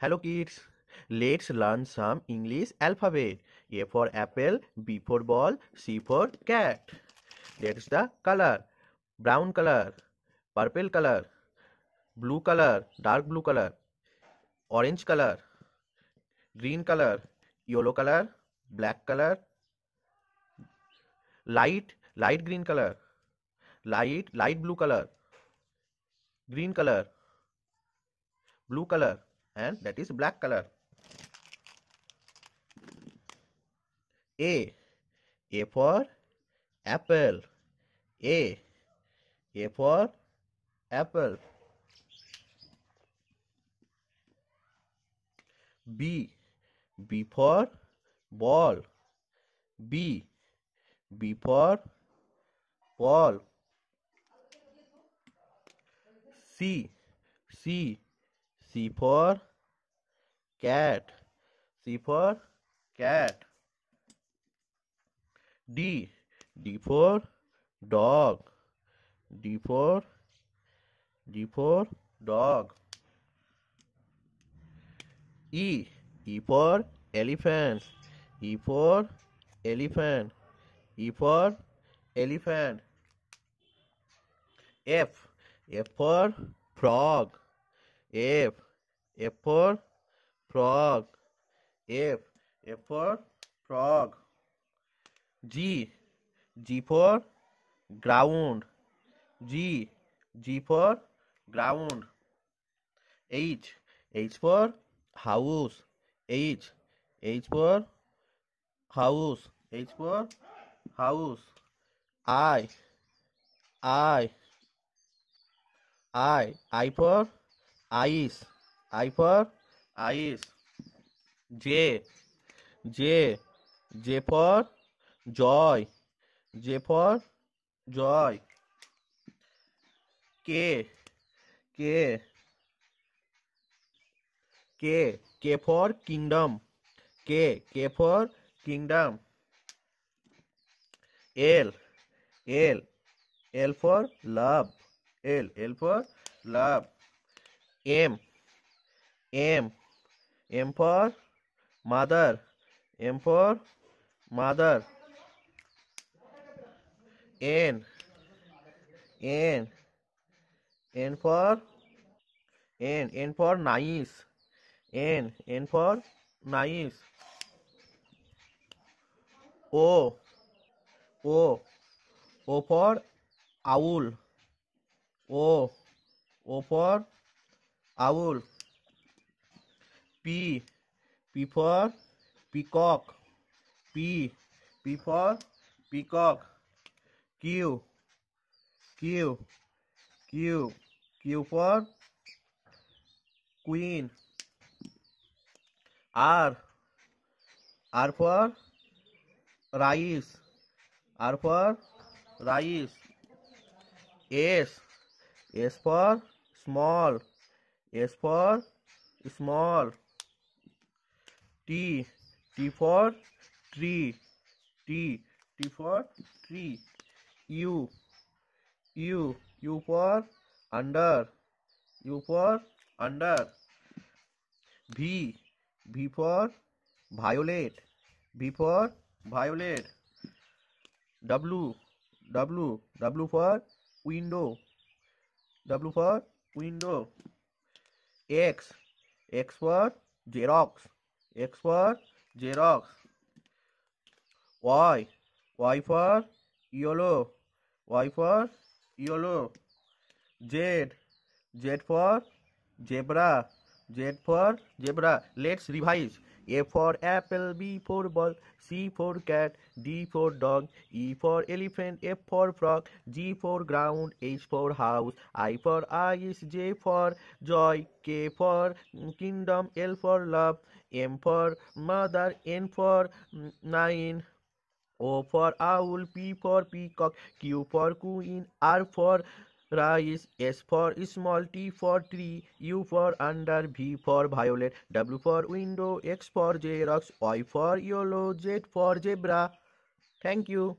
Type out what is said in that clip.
Hello kids, let's learn some English alphabet. A for apple, B for ball, C for cat. That's the color. Brown color, purple color, blue color, dark blue color, orange color, green color, yellow color, black color, light green color, light blue color, green color, blue color, and that is black color. A. A for apple. A. A for apple. B. B for ball. B. B for ball. C. C. C for cat. C for cat. D. D for dog. D for dog. E. E for elephant. E for elephant. E for elephant. F. F for frog. F. F for frog. F. F for frog. G. G for ground. G. G for ground. H. H for house. H. H for house. H for house. I. I. I for ice. I for ice. J. J. J for joy. J for joy. K. K. K. K for kingdom. K. K for kingdom. L. L. L for love. L. L for love. M. M. M for mother. M for mother. N. N. N for N. N for nice. N. N for nice. O. O. O for owl. O. O for owl. P. P for peacock. P. P for peacock. Q. Q. Q. Q for queen. R. R for rice. R for rice. S. S for small. S for small. T. T for tree. T. T for tree. U. U. U for under. U for under. V. V for violet. V for violet. W. W. W for window. W for window. X. X for Xerox. X for Xerox. Y. Y for yellow. Y for yellow. Z. Z for zebra. Z for zebra. Let's revise. A for apple, B for ball, C for cat, D for dog, E for elephant, F for frog, G for ground, H for house, I for ice, J for joy, K for kingdom, L for love, M for mother, N for nine, O for owl, P for peacock, Q for queen, R for rice, S for small, T for tree, U for under, V for violet, W for window, X for Xerox, Y for yellow, Z for zebra. Thank you.